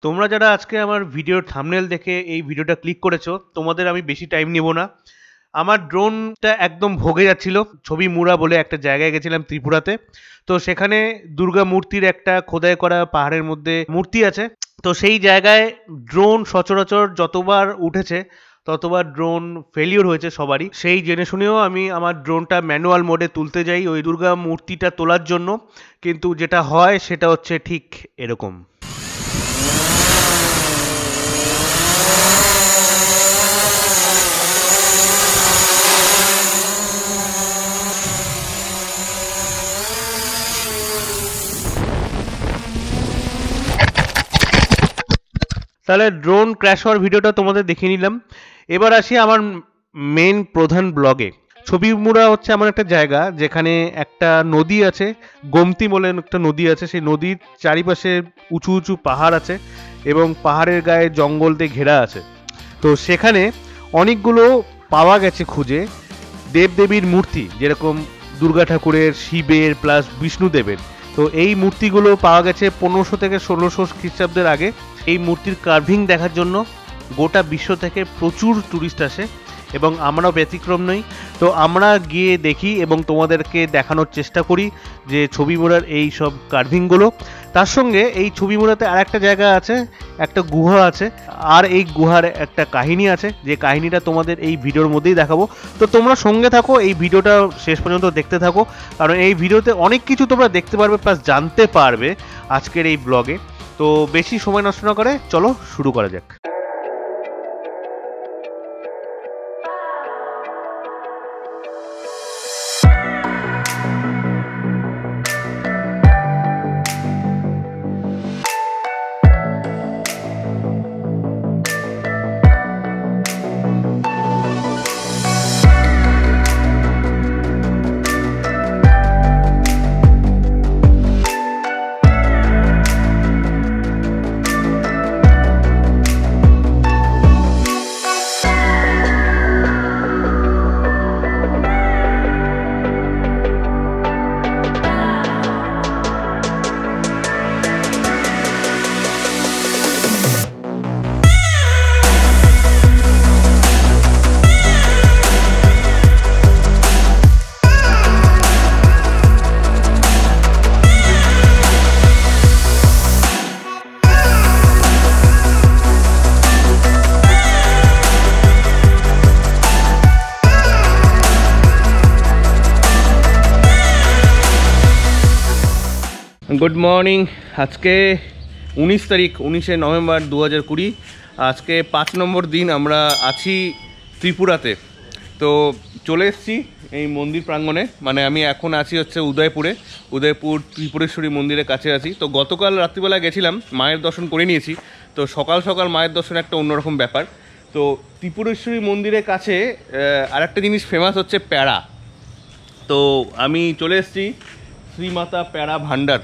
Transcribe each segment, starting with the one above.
তোমরা যারা আজকে আমার ভিডিওর থাম্বনেল দেখে এই ভিডিওটা ক্লিক করেছো, তোমাদের আমি বেশি টাইম নেব না। আমার ড্রোনটা একদম ভোগে যাচ্ছিল। ছবি মুড়া বলে একটা জায়গায় গেছিলাম ত্রিপুরাতে। তো সেখানে দুর্গা মূর্তির একটা খোদাই করা পাহাড়ের মধ্যে মূর্তি আছে। তো সেই জায়গায় ড্রোন সচরাচর যতবার উঠেছে ততবার ড্রোন ফেলিওর হয়েছে সবারই। সেই জেনে শুনেও আমি আমার ড্রোনটা ম্যানুয়াল মোডে তুলতে যাই ওই দুর্গা মূর্তিটা তোলার জন্য, কিন্তু যেটা হয় সেটা হচ্ছে ঠিক এরকম। তাহলে ড্রোন ক্র্যাশ হওয়ার ভিডিওটা তোমাদের দেখিয়ে নিলাম। এবার আসি আমার মেন প্রধান ব্লগে। ছবিমুড়া হচ্ছে এমন একটা জায়গা যেখানে একটা নদী আছে, গোমতী বলে একটা নদী আছে। সেই নদীর চারিপাশে উঁচু উঁচু পাহাড় আছে এবং পাহাড়ের গায়ে জঙ্গল দিয়ে ঘেরা আছে। তো সেখানে অনেকগুলো পাওয়া গেছে খুঁজে দেবদেবীর মূর্তি, যেরকম দুর্গা ঠাকুরের, শিবের প্লাস বিষ্ণুদেবের। তো এই মূর্তিগুলো পাওয়া গেছে 1500 থেকে 1600 খ্রিস্টাব্দের আগে। এই মূর্তির কার্ভিং দেখার জন্য গোটা বিশ্ব থেকে প্রচুর টুরিস্ট আসে এবং আমরাও ব্যতিক্রম নই। তো আমরা গিয়ে দেখি এবং তোমাদেরকে দেখানোর চেষ্টা করি যে ছবি মোড়ার এই সব কার্ভিংগুলো। তার সঙ্গে এই ছবি মোড়াতে আর একটা জায়গা আছে, একটা গুহা আছে, আর এই গুহার একটা কাহিনী আছে, যে কাহিনীটা তোমাদের এই ভিডিওর মধ্যেই দেখাবো। তো তোমরা সঙ্গে থাকো, এই ভিডিওটা শেষ পর্যন্ত দেখতে থাকো, কারণ এই ভিডিওতে অনেক কিছু তোমরা দেখতে পারবে প্লাস জানতে পারবে আজকের এই ব্লগে। তো বেশি সময় নষ্ট না করে চলো শুরু করা যাক। Good morning. আজকে 19 তারিখ, 19শে নভেম্বর 2020। আজকে 5 নম্বর দিন আমরা আছি ত্রিপুরাতে। তো চলে এসেছি এই মন্দির প্রাঙ্গণে, মানে আমি এখন আছি হচ্ছে উদয়পুর ত্রিপুরেশ্বরী মন্দিরের কাছে আছি। তো গতকাল রাত্রিবেলা গেছিলাম, মায়ের দর্শন করে নিয়েছি। তো সকাল সকাল মায়ের দর্শন একটা অন্যরকম ব্যাপার। তো ত্রিপুরেশ্বরী মন্দিরের কাছে আরেকটা জিনিস ফেমাস হচ্ছে প্যাড়া। তো আমি চলে এসেছি শ্রীমাতা প্যাড়া ভান্ডার।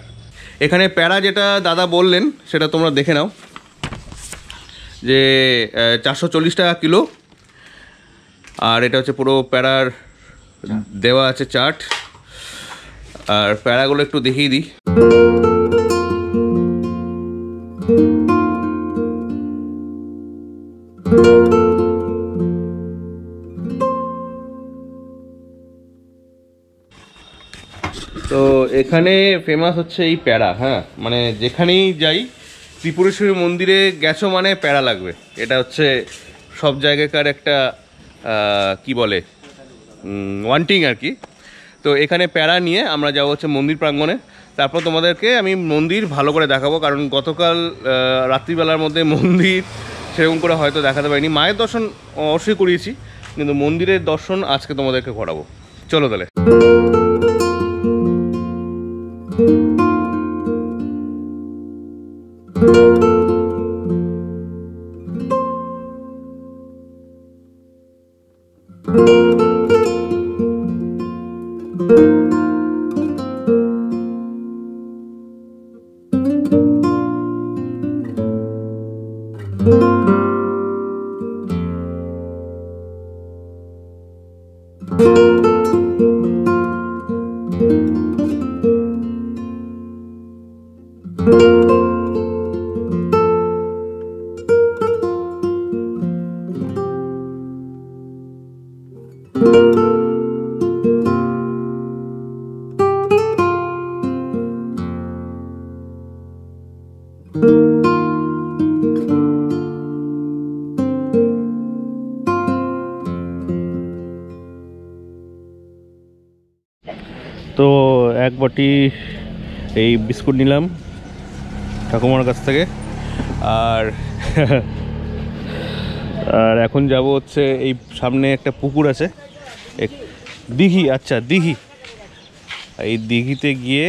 এখানে প্যাড়া যেটা দাদা বললেন সেটা তোমরা দেখে নাও, যে 440 টাকা কিলো। আর এটা হচ্ছে পুরো প্যাড়ার দেওয়া আছে চাট। আর প্যাড়াগুলো একটু দেখিয়ে দিই। তো এখানে ফেমাস হচ্ছে এই প্যাড়া। হ্যাঁ, মানে যেখানেই যাই, ত্রিপুরেশ্বরী মন্দিরে গেছো মানে প্যাড়া লাগবে। এটা হচ্ছে সব জায়গাকার একটা কি বলে ওয়ান্টিং আর কি। তো এখানে প্যাড়া নিয়ে আমরা যাবো হচ্ছে মন্দির প্রাঙ্গণে। তারপর তোমাদেরকে আমি মন্দির ভালো করে দেখাবো, কারণ গতকাল রাত্রিবেলার মধ্যে মন্দির সেরকম করে হয়তো দেখাতে পারিনি। মায়ের দর্শন অবশ্যই করিয়েছি, কিন্তু মন্দিরের দর্শন আজকে তোমাদেরকে করাবো। চলো তাহলে। তো এক বাটি এই বিস্কুট নিলাম ঠাকুমার কাছ থেকে। আর আর এখন যাব হচ্ছে এই সামনে একটা পুকুর আছে, দিঘি, আচ্ছা দিঘি, এই দিঘিতে গিয়ে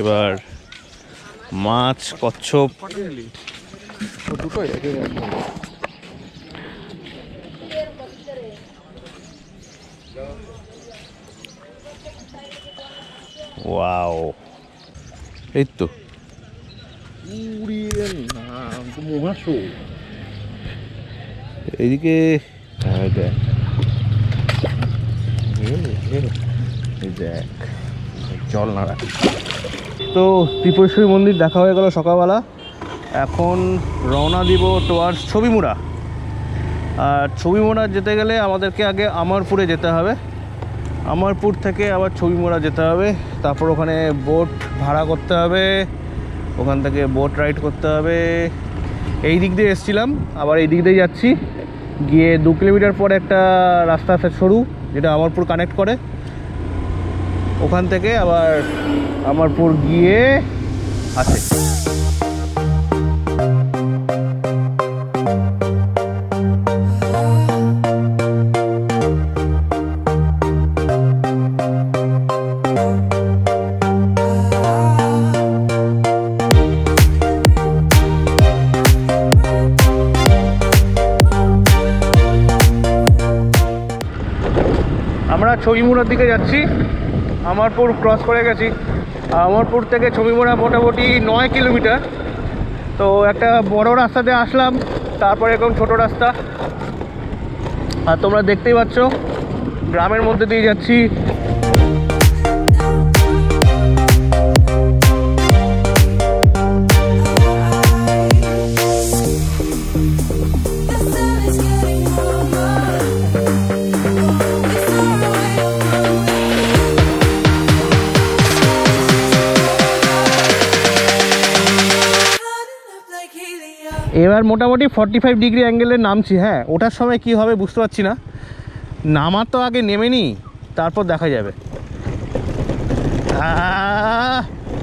এবার মাছ, কচ্ছপ ওয়াও, এই তো এইদিকে জল নাড়া। তো ত্রিপুরেশ্বরী মন্দির দেখা হয়ে গেল সকালবেলা। এখন রওনা দিব টুয়ার্ডস ছবিমুড়া। আর ছবিমুড়া যেতে গেলে আমাদেরকে আগে আমারপুরে যেতে হবে, আমারপুর থেকে আবার ছবিমুড়া যেতে হবে, তারপর ওখানে বোট ভাড়া করতে হবে, ওখান থেকে বোট রাইড করতে হবে। এই দিক দিয়ে এসেছিলাম, আবার এই দিক দিয়ে যাচ্ছি, গিয়ে 2 কিলোমিটার পরে একটা রাস্তা আছে সরু, যেটা আমারপুর কানেক্ট করে, ওখান থেকে আবার আমারপুর গিয়ে আছে। আমরা ছবিমুড়ার দিকে যাচ্ছি, আমারপুর ক্রস করে গেছি। আমারপুর থেকে ছবিমুড়া মোটামুটি 9 কিলোমিটার। তো একটা বড় রাস্তাতে আসলাম, তারপরে এখন ছোট রাস্তা। আর তোমরা দেখতেই পাচ্ছ গ্রামের মধ্যে দিয়ে যাচ্ছি। এবার মোটামুটি 45 ডিগ্রি অ্যাঙ্গেলে নামছি। হ্যাঁ, ওঠার সময় কি হবে বুঝতে পারছি না, নামার তো আগে নেমে নি, তারপর দেখা যাবে।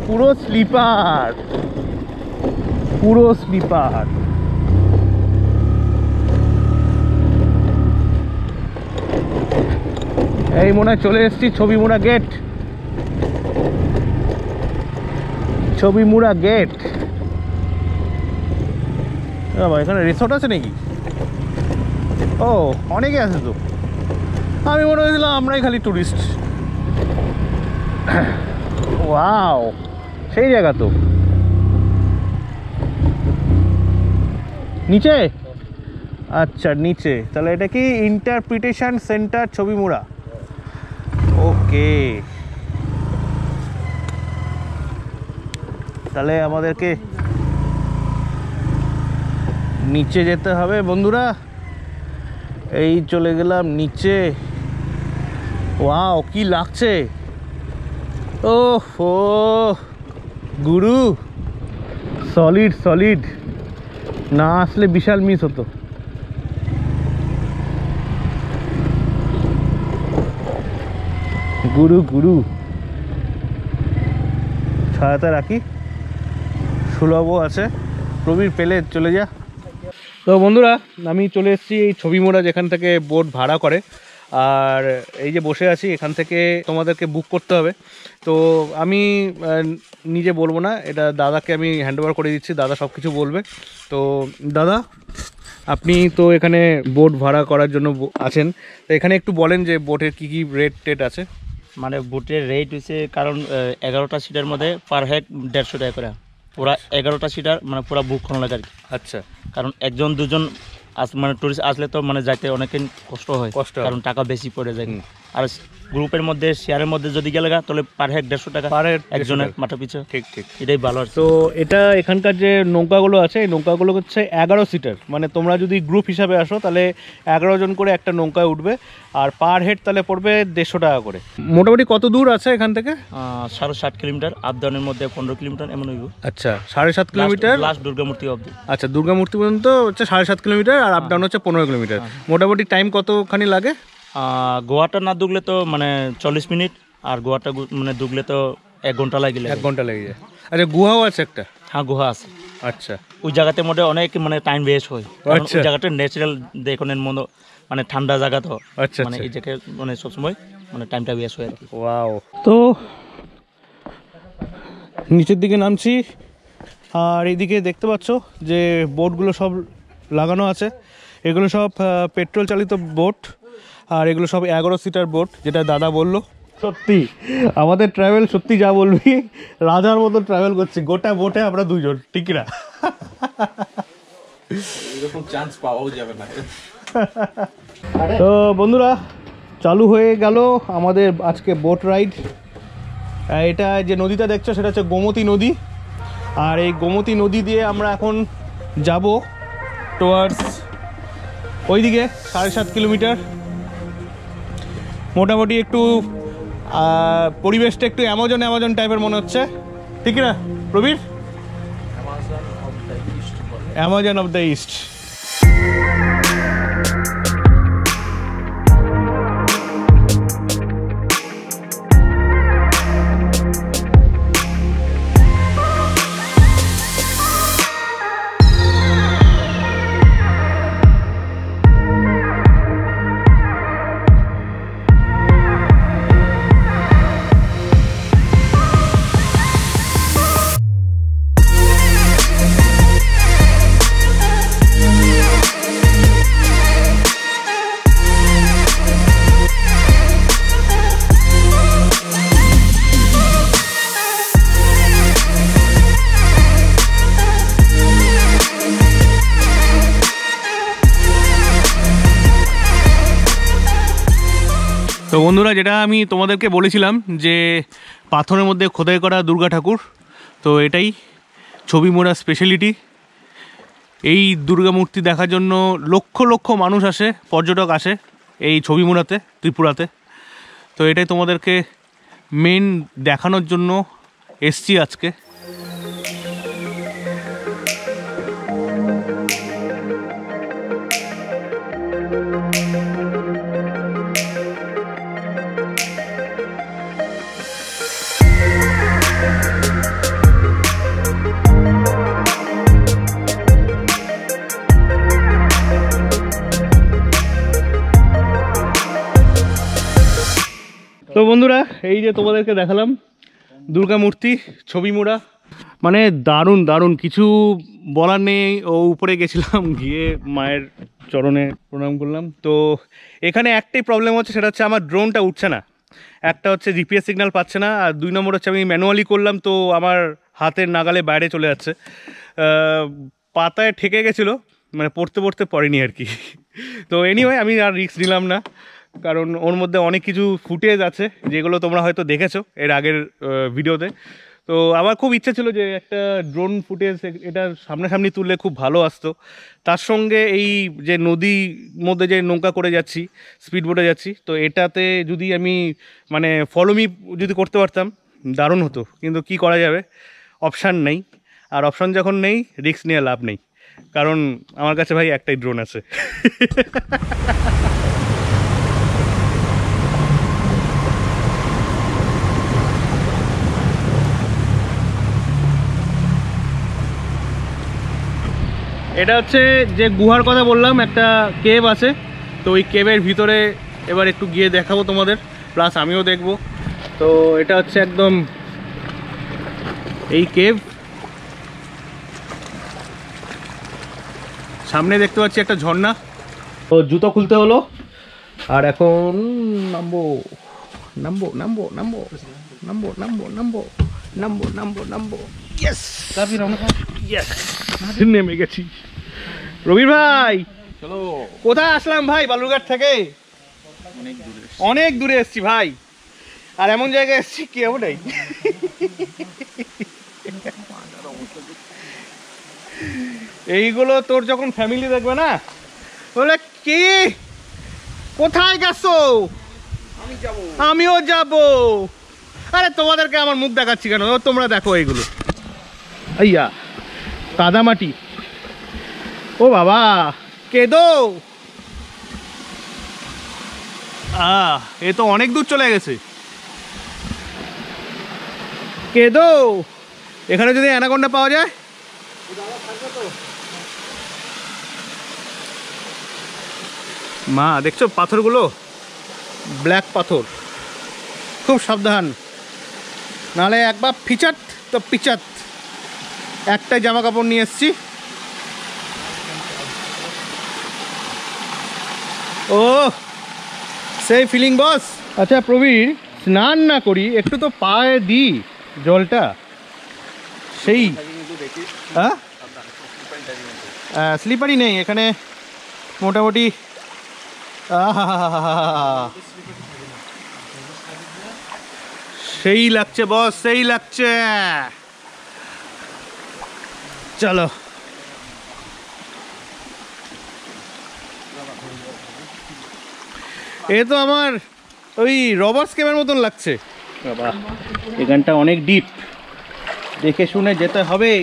পুরো স্লিপার, পুরো স্লিপার। এই মনে হয় চলে এসেছি ছবিমুড়া গেট, ছবিমুড়া গেট। এখানে রিসোর্ট আছে নাকি? ও, অনেকে আছে তো, আমি মনে হয়েছিলাম আমরাই খালি টুরিস্ট। ওয়াও, সেই জায়গা তো। নিচে, আচ্ছা নিচে, তাহলে এটা কি ইন্টারপ্রিটেশন সেন্টার ছবিমুড়া? ওকে, তাহলে আমাদেরকে নিচে যেতে হবে বন্ধুরা। এই চলে গেলাম নিচে। ওয়াও, কি লাগছে! ওহো গুরু, সলিড সলিড, না আসলে বিশাল মিস হতো। গুরু গুরু, ছায়াতে রাখি, সুলভও আছে। প্রবীর পেলে চলে যা। তো বন্ধুরা, আমি চলে এসেছি এই ছবিমুড়া, যেখান থেকে বোট ভাড়া করে। আর এই যে বসে আছি, এখান থেকে তোমাদেরকে বুক করতে হবে। তো আমি নিজে বলবো না, এটা দাদাকে আমি হ্যান্ড ওভার করে দিচ্ছি, দাদা সব কিছু বলবে। তো দাদা, আপনি তো এখানে বোট ভাড়া করার জন্য আছেন, তো এখানে একটু বলেন যে বোটের কি কি রেট টেট আছে। মানে বোটের রেট হচ্ছে, কারণ 11টা সিটার মধ্যে পার হেড 150 টাকা করে। পুরা 11টা সিটার মানে পুরা বুক করা লাগে আর কি। আচ্ছা, কারণ একজন দুজন মানে টুরিস্ট আসলে তো মানে যাইতে অনেকের কষ্ট হয়, কারণ টাকা বেশি পড়ে যায়। আর গ্রুপের মধ্যে শেয়ারের মধ্যে যদি গেলে তাহলে পার হেড 150 টাকা পার হেড একজনের মাথা পিছু। ঠিক ঠিক, এটাই ভালো। তো এটা এখানকার যে নৌকাগুলো আছে, এই নৌকাগুলো হচ্ছে 11 সিটার। মানে তোমরা যদি গ্রুপ হিসাবে আসো তাহলে 11 জন করে একটা নৌকায় উঠবে, আর পার হেড তাহলে পড়বে 150 টাকা করে। মোটামুটি কত দূর আছে এখান থেকে? 7.5 কিলোমিটার, আপ ডাউনের মধ্যে 15 কিলোমিটার এমন হইব। আচ্ছা, 7.5 কিলোমিটার লাস্ট দুর্গামূর্তি অবধি। আচ্ছা, দুর্গামূর্তি পর্যন্ত হচ্ছে 7.5 কিলোমিটার, আর আপ ডাউন হচ্ছে 15 কিলোমিটার। মোটামুটি টাইম কতখানি লাগে? গোয়াটা না ঢুকলে তো মানে 40 মিনিট, আর গুহাটা মানে ঢুকলে তো 1 ঘন্টা লাগে। 1 ঘন্টা লেগে যায়। আচ্ছা, গুহাও আছে একটা? হ্যাঁ, গুহা আছে। আচ্ছা, ওই জায়গাতে মধ্যে অনেক মানে টাইম ওয়েস্ট হয়। আচ্ছা, ওই জায়গাটা ন্যাচারাল দেখনের মতো মানে ঠান্ডা জায়গা তো। আচ্ছা, মানে এই জায়গায় মানে সবসময় মানে টাইমটা ওয়েস্ট হয় আর কি। ওয়াও। তো নিচের দিকে নামছি, আর এইদিকে দেখতে পাচ্ছ যে বোটগুলো সব লাগানো আছে। এগুলো সব পেট্রোল চালিত বোট, আর এগুলো সব 11 সিটার বোট, যেটা দাদা বললো। সত্যি আমাদের ট্রাভেল সত্যি যা বলবি রাজার মতো ট্রাভেল করছি, গোটা বোটে আমরা 2 জন, ঠিক না? এরকম চান্স পাওয়াও যাবে না। তো বন্ধুরা, চালু হয়ে গেল আমাদের আজকে বোট রাইড। এটা যে নদীটা দেখছো সেটা হচ্ছে গোমতী নদী, আর এই গোমতী নদী দিয়ে আমরা এখন যাব টুয়ার্ডস ওইদিকে 7.5 কিলোমিটার। মোটামুটি একটু পরিবেশটা একটু অ্যামাজন টাইপের মনে হচ্ছে, ঠিক না Prabir? Amazon of the east. তো বন্ধুরা, যেটা আমি তোমাদেরকে বলেছিলাম যে পাথরের মধ্যে খোদাই করা দুর্গা ঠাকুর, তো এটাই ছবি মোড়া স্পেশালিটি। এই দুর্গা মূর্তি দেখার জন্য লক্ষ লক্ষ মানুষ আসে, পর্যটক আসে এই ছবি মোড়াতে, ত্রিপুরাতে। তো এটাই তোমাদেরকে মেন দেখানোর জন্য এসছি আজকে। তো বন্ধুরা, এই যে তোমাদেরকে দেখালাম দুর্গা মূর্তি ছবি মোড়া, মানে দারুণ দারুণ, কিছু বলার নেই। ও উপরে গেছিলাম, গিয়ে মায়ের চরণে প্রণাম করলাম। তো এখানে একটাই প্রবলেম হচ্ছে, সেটা হচ্ছে আমার ড্রোনটা উঠছে না। একটা হচ্ছে জিপিএস সিগন্যাল পাচ্ছে না, আর 2 নম্বর হচ্ছে আমি ম্যানুয়ালি করলাম, তো আমার হাতের নাগালে বাইরে চলে যাচ্ছে। পাতায় ঠেকে গেছিলো, মানে পড়তে পড়তে পড়েনি আর কি। তো এনিওয়ে আমি আর রিস্ক নিলাম না, কারণ ওর মধ্যে অনেক কিছু ফুটেজ আছে যেগুলো তোমরা হয়তো দেখেছো এর আগের ভিডিওতে। তো আমার খুব ইচ্ছে ছিল যে একটা ড্রোন ফুটেজ এটা সামনাসামনি তুললে খুব ভালো আসতো। তার সঙ্গে এই যে নদীর মধ্যে যে নৌকা করে যাচ্ছি, স্পিড বোটে যাচ্ছি, তো এটাতে যদি আমি মানে ফলো মি যদি করতে পারতাম দারুণ হতো। কিন্তু কি করা যাবে, অপশান নেই। আর অপশান যখন নেই, রিস্ক নিয়ে লাভ নেই, কারণ আমার কাছে ভাই একটাই ড্রোন আছে। এটা হচ্ছে যে গুহার কথা বললাম, একটা কেভ আছে। তো ওই কেভের ভিতরে এবার একটু গিয়ে দেখাবো তোমাদের, প্লাস আমিও দেখব। তো এটা হচ্ছে একদম এই কেভ, সামনে দেখতে পাচ্ছি একটা ঝর্ণা। তো জুতো খুলতে হলো, আর এখন নামবো নামবো নামবো নামবো নামবো নামবো নামবো নামবো নামবো নামবো। ইয়েস, ইয়েস, নেমে গেছি। রবির ভাই, চলো। কোথায় আসলাম ভাই? বালুরঘাট থেকে অনেক দূরে এসছি ভাই, আর এমন জায়গায় এসছি কি হবে নাই। এইগুলো তোর যখন ফ্যামিলি দেখবে না, বলে কি কোথায় গেছো? আমিও যাব। আরে তোমাদেরকে আমার মুখ দেখাচ্ছি কেন, তোমরা দেখো এইগুলো। আইয়া কাদামাটি, ও বাবা কেদো, এ তো অনেক দূর চলে গেছে। কেদো এখানে যদি অ্যানাকোন্ডা পাওয়া যায়, মা দেখছো পাথরগুলো ব্ল্যাক পাথর, খুব সাবধান, নাহলে একবার ফিচাত তো পিচাত। একটাই জামা কাপড় নিয়ে এসছি। ও সেই ফিলিং বস। আচ্ছা প্রবীর, স্নান না করি একটু তো পায়ে দিই জলটা, সেই হ্যাঁ স্লিপারই নেই এখানে মোটামুটি। সেই লাগছে বস, সেই লাগছে। চলো এ তো আমার ওই রবার্স কেমের মতন লাগছে বাবা। এখানটা অনেক ডিপ, দেখে শুনে যেতে হবে,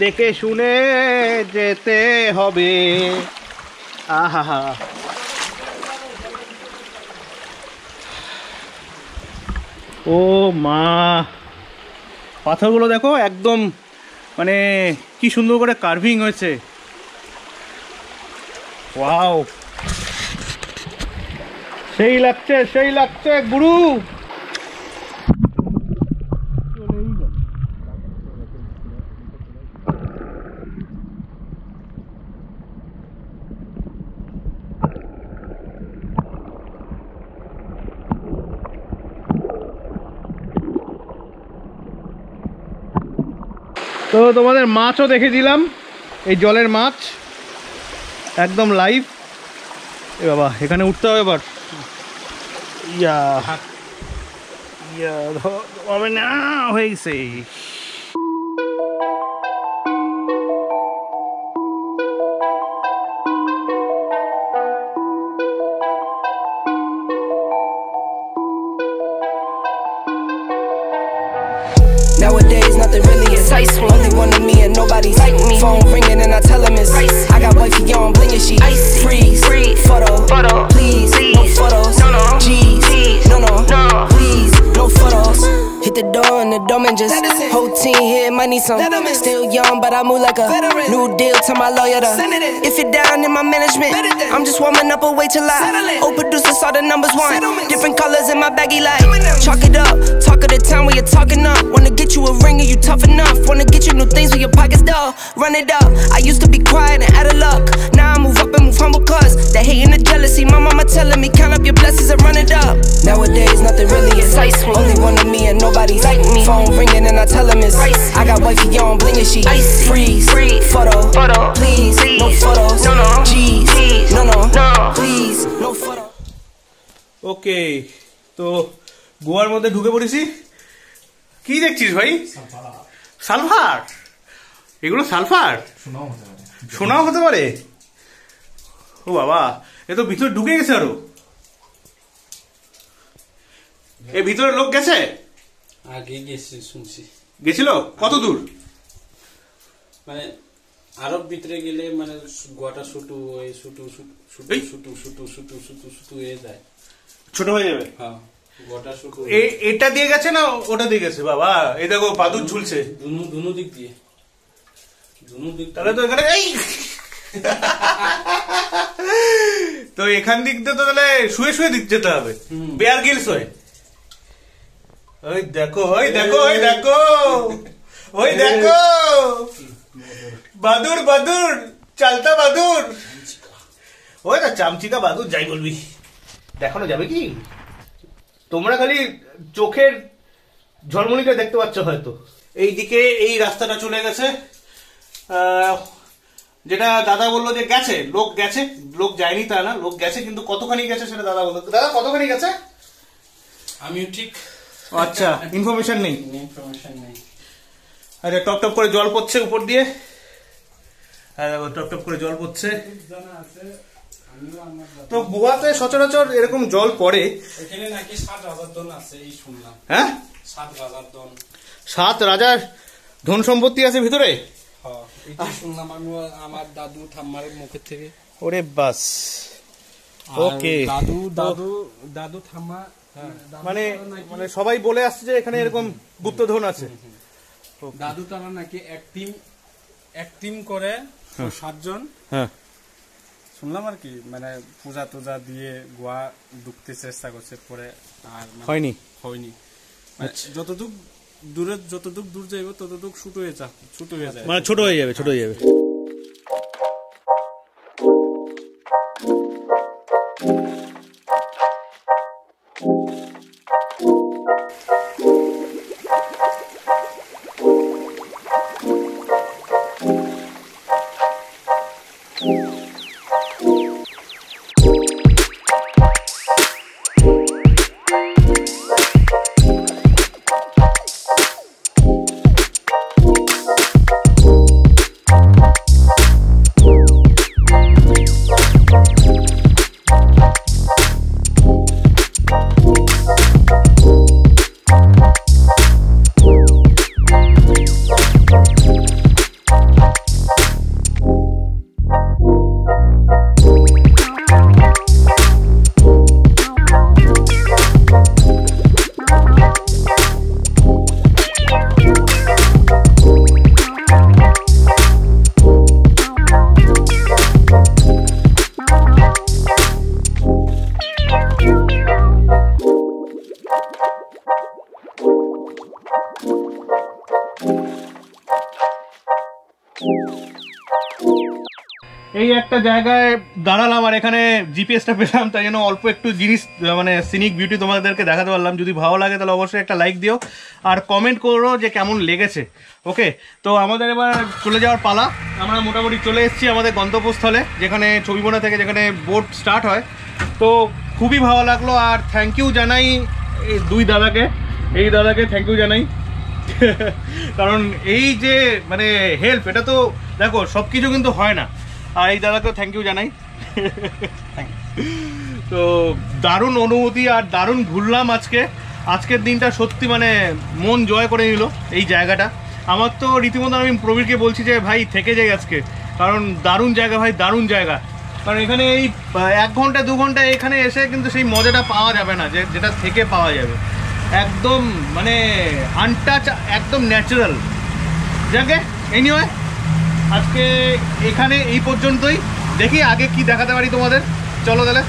দেখে শুনে যেতে হবে। আহা ও মা, পাথরগুলো দেখো একদম মানে কি সুন্দর করে কার্ভিং হয়েছে। ওয়াও, সেই লাগছে, সেই লাগছে গুরু। তো তোমাদের মাছও দেখে দিলাম, এই জলের মাছ একদম লাইভ। এ বাবা, এখানে উঠতে হবে এবার। ইয়া ইয়া হবে না, হয়ে গেছে। Nowadays, nothing really enticing. Only one of me and nobody's like me. Phone ringing and I tell him it's icy. I got wifey on bling and she icy. Freeze, photo, please, no photos. G's, no, please, no photos. Hit the door and the doorman just whole team here might need some. Still young but I move like a new deal to my lawyer to. If you're down in my management, I'm just warming up, wait till I old producers saw the numbers one. Different colors in my baggy light. Chalk it up, talk of the town where you're talking up. Wanna get you a ring and you tough enough. Wanna get you new things with your pockets dull. Run it up, I used to be quiet and out of luck. Now I move up and move humble cause the hate and the jealousy. My mama telling me count up your blessings and run it up. Nowadays nothing really excites me. Only one of me and nobody's like me. Phone ringing and I tell him it's icy. I got wifey on bling and she icy. Freeze, photo, please, no photos. G's, no, please, no photo. ওকে, তো গোয়ার মধ্যে ঢুকে পড়েছি। কি দেখছিস ভাই? Sulphur? এগুলো sulphur? সোনাও হতে পারে। ও বাবা, এ তো ভিতরে ঢুকে গেছে আরো। এ ভিতরে লোক গেছে? আগে গেছে শুনছি। গেছিল? কত দূর? মানে আরো ভিতরে গেলে মানে গোয়াটা শুটু ওই শুটু হয়ে যায়, ছোট হয়ে যাবে। হ্যাঁ, গোয়াটা শুটু। এটা দিয়ে গেছে না ওটা দিয়ে গেছে? বাবা, এই দেখো বাদুর ঝুলছে দুনো দিক দিয়ে। তাহলে তো এখানে এই তো এখান দিক দিয়ে তো তাহলে শুয়ে শুয়ে দিক যেতে হবে। বেয়ার গিলস হয়। ওই দেখো, ওই দেখো, ওই দেখো, ওই দেখো, বাদুর বাদুর, চালতা বাদুর, ওই না চামচিকা বাদুর, যাই বলবি। দেখানো যাবে কি? তোমরা খালি চোখের ঝলমলিটা দেখতে পাচ্ছ হয়তো। এইদিকে এই রাস্তাটা চলে গেছে, যেটা দাদা বললো যে গেছে, লোক গেছে, লোক যায়নি তা না, লোক গেছে, কিন্তু কতখানি গেছে সেটা দাদা বললো। দাদা কতখানি গেছে? আমিও ঠিক আচ্ছা ইনফরমেশন নেই। আচ্ছা, টপ টপ করে জল পড়ছে উপর দিয়ে, টপ টপ করে জল পড়ছে। তো গোয়াতে সচরাচর এরকম জল পড়ে। এখানে নাকি 7 রাজার ধন আছে এই শুনলাম। হ্যাঁ, 7 রাজার ধন। 7 রাজার ধন সম্পত্তি আছে ভিতরে? হ্যাঁ, এটা শুনলাম আমি আমার দাদু ঠাম্মার মুখের থেকে। ওরে বাস, ওকে। দাদু ঠাম্মা মানে মানে সবাই বলে আসছে যে এখানে এরকম গুপ্তধন আছে। দাদু তারা নাকি এক টিম করে 7 জন, হ্যাঁ শুনলাম আর কি, মানে পূজা টুজা দিয়ে গোয়া ঢুকতে চেষ্টা করছে, পরে আর হয়নি। যতটুক দূর যাইব ততটুক ছোট হয়ে যায়, মানে ছোট হয়ে যাবে। এই একটা জায়গায় দাঁড়ালাম আর এখানে জিপিএসটা পেলাম, তাই জন্য অল্প একটু জিনিস মানে সিনিক বিউটি তোমাদেরকে দেখাতে পারলাম। যদি ভালো লাগে তাহলে অবশ্যই একটা লাইক দিও আর কমেন্ট করো যে কেমন লেগেছে। ওকে, তো আমাদের এবার চলে যাওয়ার পালা। আমরা মোটামুটি চলে এসেছি আমাদের গন্তব্যস্থলে, যেখানে ছবিবোনা থেকে যেখানে বোট স্টার্ট হয়। তো খুবই ভালো লাগলো আর থ্যাংক ইউ জানাই এই দাদাকে থ্যাংক ইউ জানাই কারণ এই যে মানে হেল্প, এটা তো দেখো সব কিছু কিন্তু হয় না, আর এই দাদাকেও থ্যাংক ইউ জানাই তো দারুণ অনুভূতি আর দারুণ ঘুরলাম আজকের দিনটা, সত্যি মানে মন জয় করে নিল এই জায়গাটা আমার। তো রীতিমতো আমি প্রবীরকে বলছি যে ভাই থেকে যাই আজকে, কারণ দারুণ জায়গা ভাই, দারুণ জায়গা। কারণ এখানে এই 1 ঘন্টা 2 ঘন্টা এখানে এসে কিন্তু সেই মজাটা পাওয়া যাবে না যেটা থেকে পাওয়া যাবে, একদম মানে আনটাচ, একদম ন্যাচারাল। যাকে এনিওয়ে আজকে এখানে এই পর্যন্তই, দেখি আগে কি দেখাতে পারি তোমাদের। চলো তাহলে।